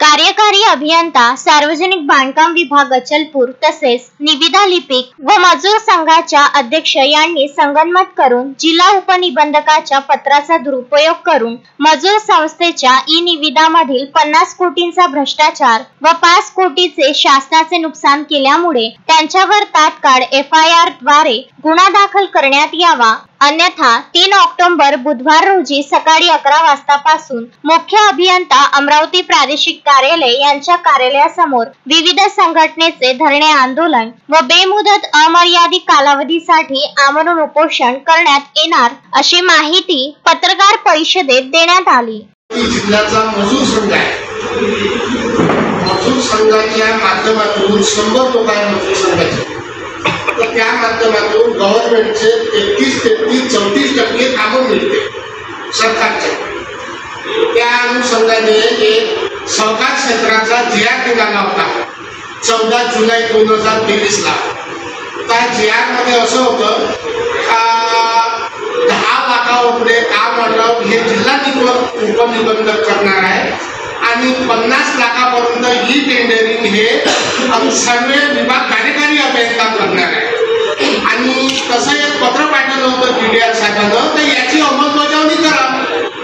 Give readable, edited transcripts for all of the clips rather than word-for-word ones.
कार्यकारी अभियंता, सार्वजनिक बांधकाम विभाग अचलपूर तसेच निविदा लिपिक व मजूर संघाच्या अध्यक्ष यांनी संगनमत करून जिल्हा उपनिबंधकाच्या पत्राचा दुरुपयोग करून मजूर संस्थेच्या ई-निविदामधील 50 कोटींचा भ्रष्टाचार व 5 कोटीचे शासनाचे नुकसान केल्यामुळे त्यांच्यावर तात्काळ FIR द्वारे गुन्हा दाखल करण्यात यावा, अन्यथा 3 ऑक्टोबर बुधवार रोजी सकाळी 11 वाजतापासून मुख्य अभियंता अमरावती प्रादेशिक कार्यालय यांच्या कार्यालयासमोर विविध संघटनेचे धरणे आंदोलन व बेमुदत अमर्यादित कालावधीसाठी आमरण उपोषण करण्यात येणार अशी माहिती पत्रकार परिषदेत देण्यात आली। जिल्ह्याचा मजूर संघ आहे। मजूर संघाच्या माध्यमातून 100 लोक आहे मजूर संघाचे, तर त्या माध्यमातून गव्हर्नमेंटचे 33-34% कामं मिळते सरकारचे। त्या अनुषंगाने एक सहकार क्षेत्राचा GR निघाला होता 14 जुलै 2023 ला। त्या GR मध्ये असं होतं 10 लाखावरले काम वाटप हे जिल्हा उपनिबंधक करणार आहे आणि 50 लाखापर्यंत ई टेंडरिंग हे सर्वे विभाग कार्यकारी अभियंता करणार आहे। आणि तसं एक पत्र पाठवलं होतं DDR साहेबांना, तर याची अंमलबजावणी करा।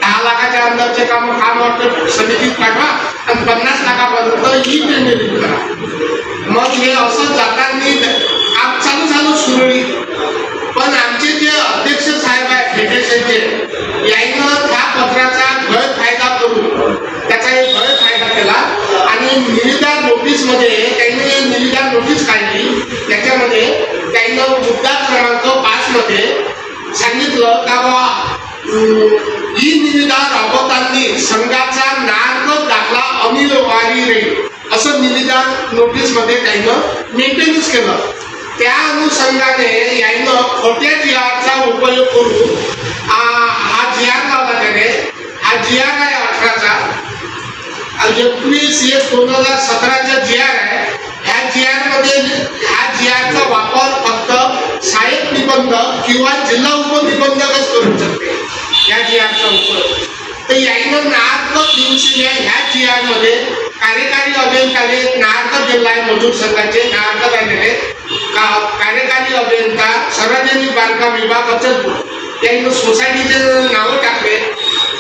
10 लाखाच्या अंदरचे काम वाटप समितीत पाठवा आणि 50 लाखापर्यंत ई टेंडरिंग करा। मग हे असं जाताना काम चालू झालं सुरळीत, पण आमचे जे अध्यक्ष साहेब आहेत फेडरेशनचे यानं त्या पत्राचा गैरफायदा करून त्याचा एक गैरफायदा केला आणि निविदा नोटीस मध्ये त्यांनी निविदा नोटीस काढली। त्याच्यामध्ये त्यांनी मुद्दा क्रमांक 5 मध्ये सांगितलं का ई निविदा राबवताना संघाचा नागरिक दाखला अनिवार्य राहील असं निविदा नोटीस मध्ये त्यांनी मेंटेनन्स केलं। त्या अनुषंगाने यानं खोट्या GRचा उपयोग करून हा GR लावला त्याने। हा GR आहे 18चा 21/1/2017चा GR आहे। ह्या GR मध्ये ह्या GRचा वापर फक्त सहाय्यक निबंधक किंवा जिल्हा उपनिबंधकच करू शकते या GRचा उपयोग। तर यानं नागरिक दिवशी ह्या GR मध्ये कार्यकारी अभियंताने नागरिक जिल्हा मजूर संघाचे नागरिक आलेले कार्यकारी अभियंता सार्वजनिक बांधकाम विभाग अचलपूर यांनी सोसायटीचे नाव टाकले,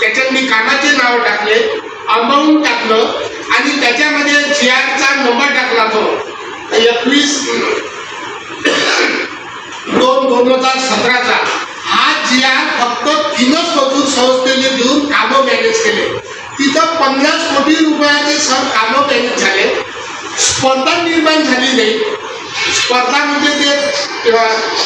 त्याच्यात कामाचे नाव टाकले, अमाऊंट टाकलं आणि त्याच्यामध्ये GRचा नंबर टाकला तो 21/2/2017चा। हा GR फक्त 3च मजूर संस्थेने देऊन कामं मॅनेज केले। तिथं 50 कोटी रुपयाचे कामं मॅनेज झाले। स्पर्धा निर्माण झाली नाही। स्पर्धा म्हणजे ते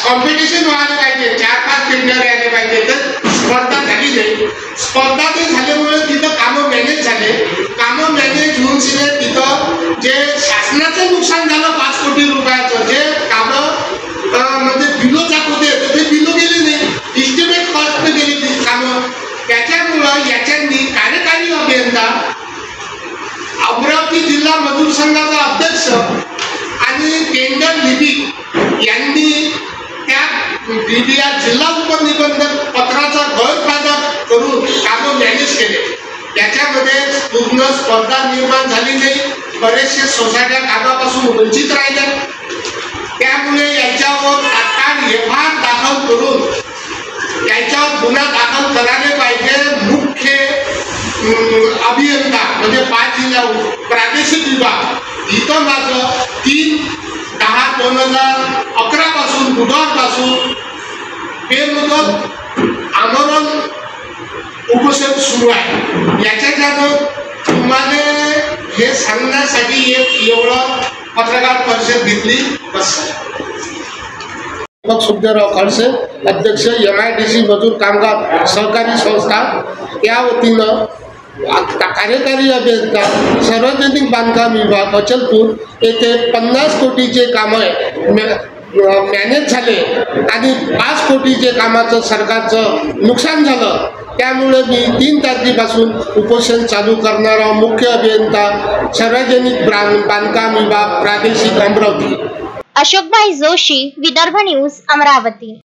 कॉम्पिटिशन व्हायला पाहिजे, 4-5 टेंडर यायला पाहिजे, तर स्पर्धा झाली नाही। स्पर्धा ते झाल्यामुळे तिथं कामं मॅनेज झाले। कामं मॅनेज होऊन तिथं जे शासनाचं नुकसान झालं 5 कोटी रुपयाचं, जे कामं म्हणजे बिलो जात होते ते बिलो गेले नाही, इस्टिमेट कॉस्ट गेली ती कामं। त्याच्यामुळं याच्यांनी कार्यकारी अभियंता अमरावती जिल्हा मजूर संघाचा अध्यक्ष आणि टेंडर लिपिक यांनी त्या DDR जिल्हा उपनिबंधक पत्राचा गैरफायदा करून कामं मॅनेज केले। त्याच्यामध्ये पूर्ण स्पर्धा निर्माण झाली नाही, बरेचसे सोसायट्या कामापासून वंचित राहिल्या। त्यामुळे याच्यावर तात्काळ FIR दाखल करून याच्यावर गुन्हा दाखल करायला पाहिजे। मुख्य अभियंता म्हणजे 5 जिल्हा प्रादेशिक विभाग इथं मात्र 3/10/2011 पासून बुधवारपासून बेमुदत आमरण उपोषण सुरू आहे। याच्यात तुम्हाला हे सांगण्यासाठी एक एवढं पत्रकार परिषद घेतली बस। सुखदेवराव खडसे, अध्यक्ष MIDC मजूर कामगार सहकारी संस्था या वतीनं कार्यकारी अभियंता सार्वजनिक बांधकाम विभाग अचलपूर येथे 50 कोटीचे कामं मॅनेज झाले आणि 5 कोटीचे कामाचं सरकारचं नुकसान झालं। त्यामुळे मी 3 तारखेपासून उपोषण चालू करणारा मुख्य अभियंता सार्वजनिक बांधकाम विभाग प्रादेशिक अमरावती। अशोकभाई जोशी, विदर्भ न्यूज, अमरावती।